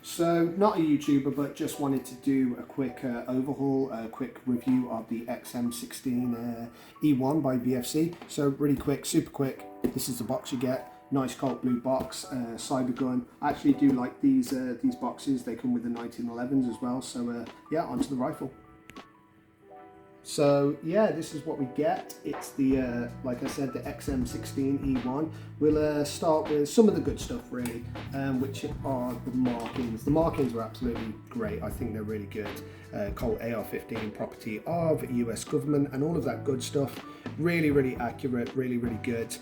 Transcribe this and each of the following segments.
So not a YouTuber, but just wanted to do a quick overhaul, a quick review of the XM16E1 by VFC. So really quick, super quick. This is the box you get. Nice cold blue box, cyber gun. I actually do like these boxes. They come with the 1911s as well. So yeah, onto the rifle. So yeah, this is what we get. It's the, like I said, the XM16E1. We'll start with some of the good stuff really, which are the markings. The markings are absolutely great. I think they're really good. Colt AR-15, property of US government and all of that good stuff. Really, really accurate, really, really good.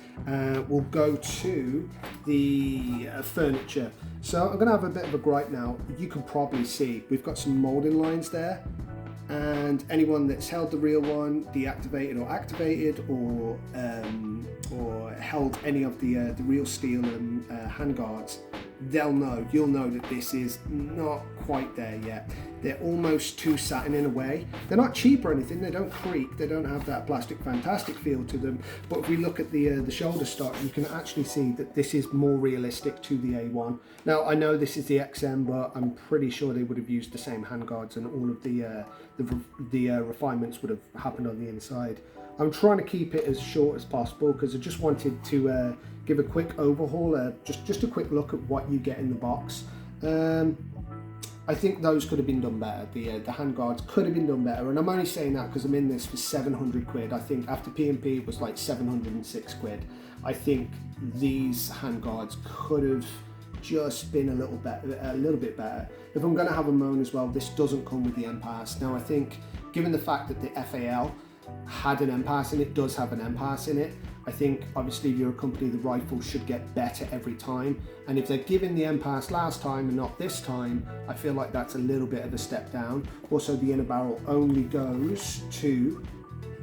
We'll go to the furniture. So I'm gonna have a bit of a gripe now. You can probably see, we've got some molding lines there. And anyone that's held the real one, deactivated or activated, or held any of the real steel and handguards, you'll know that this is not quite there yet. They're almost too satin in a way. They're not cheap or anything, they don't creak, they don't have that plastic fantastic feel to them. But if we look at the shoulder stock, you can actually see that this is more realistic to the A1. Now I know this is the XM, but I'm pretty sure they would have used the same handguards and all of the refinements would have happened on the inside. I'm trying to keep it as short as possible because I just wanted to give a quick overhaul, just a quick look at what you get in the box. I think those could have been done better. The handguards could have been done better, and I'm only saying that because I'm in this for 700 quid. I think after P&P it was like 706 quid. I think these handguards could have just been a little bit better. If I'm going to have a moan as well, this doesn't come with the MPAS. Now I think, given the fact that the FAL had an MPAS and it does have an MPAS in it, I think obviously if you're a company, the rifle should get better every time. And if they're giving the MPAS last time and not this time, I feel like that's a little bit of a step down. Also, the inner barrel only goes to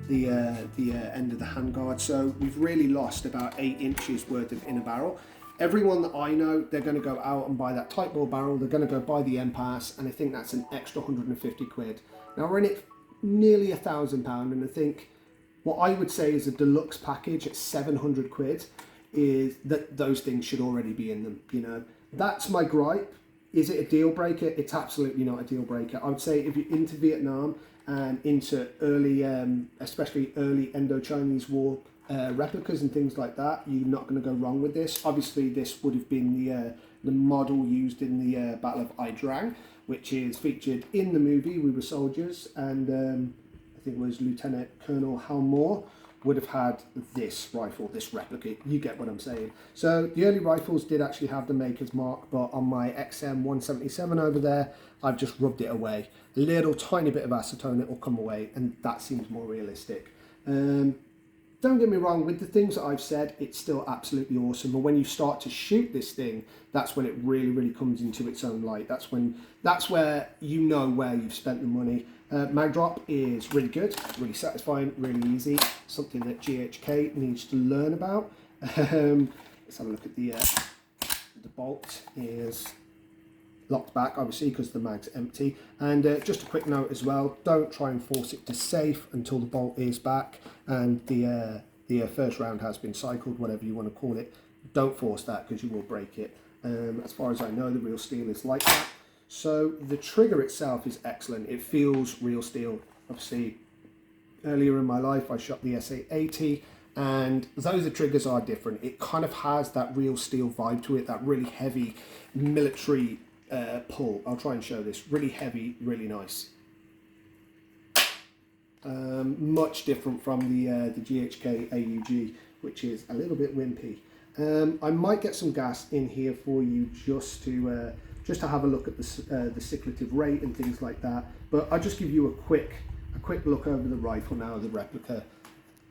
the end of the handguard, so we've really lost about 8 inches worth of inner barrel. Everyone that I know, they're going to go out and buy that tight bore barrel, they're going to go buy the MPAS, and I think that's an extra 150 quid. Now we're in it nearly £1,000, and I think what I would say is a deluxe package at 700 quid is that those things should already be in them, you know. That's my gripe. Is it a deal breaker? It's absolutely not a deal breaker. I would say if you're into Vietnam and into early, especially early Indo-Chinese War replicas and things like that, you're not going to go wrong with this. Obviously this would have been the model used in the Battle of Ai Drang, which is featured in the movie We Were Soldiers, and I think it was Lieutenant Colonel Hal Moore would have had this rifle, this replica. You get what I'm saying. So the early rifles did actually have the maker's mark, but on my XM177 over there, I've just rubbed it away. A little tiny bit of acetone, it will come away, and that seems more realistic. Don't get me wrong, with the things that I've said, it's still absolutely awesome. But when you start to shoot this thing, that's when it really, really comes into its own light. That's where you know where you've spent the money. Mag drop is really good, really satisfying, really easy. Something that GHK needs to learn about. Let's have a look at the bolt is locked back, obviously, because the mag's empty. And just a quick note as well, don't try and force it to safe until the bolt is back and the first round has been cycled, whatever you want to call it. Don't force that because you will break it. As far as I know, the real steel is like that. So the trigger itself is excellent. It feels real steel. Obviously, earlier in my life, I shot the SA80, and those triggers are different. It kind of has that real steel vibe to it, that really heavy military pull. I'll try and show this. Really heavy, really nice. Much different from the GHK AUG, which is a little bit wimpy. I might get some gas in here for you just to have a look at the cyclative rate and things like that. But I'll just give you a quick look over the rifle now, the replica.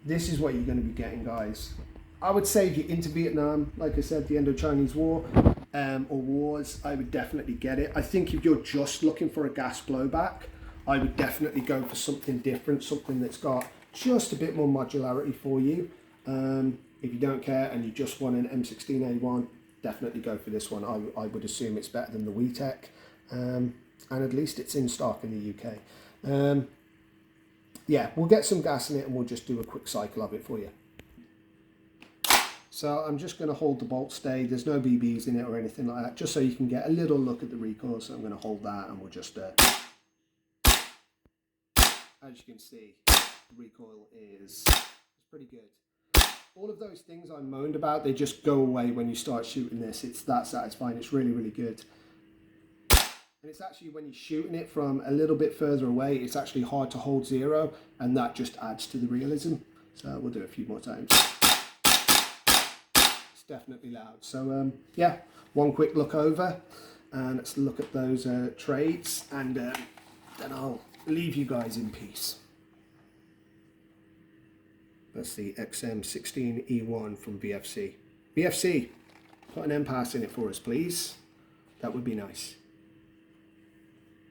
This is what you're going to be getting, guys. I would say if you're into Vietnam, like I said, the Indo-Chinese War or wars, I would definitely get it. I think if you're just looking for a gas blowback, I would definitely go for something different, something that's got just a bit more modularity for you. If you don't care and you just want an M16A1, definitely go for this one. I would assume it's better than the WeTech, and at least it's in stock in the UK. Yeah, we'll get some gas in it and we'll just do a quick cycle of it for you. So I'm just going to hold the bolt stay. There's no BBs in it or anything like that, just so you can get a little look at the recoil. So I'm going to hold that, and we'll just, as you can see, the recoil is pretty good. All of those things I moaned about, they just go away when you start shooting this. It's that satisfying. It's really, really good. And it's actually, when you're shooting it from a little bit further away, it's actually hard to hold zero, and that just adds to the realism. So we'll do it a few more times. Definitely loud. So yeah, one quick look over, and let's look at those trades, and then I'll leave you guys in peace. That's the XM16E1 from VFC. VFC, put an M-Pass in it for us, please. That would be nice.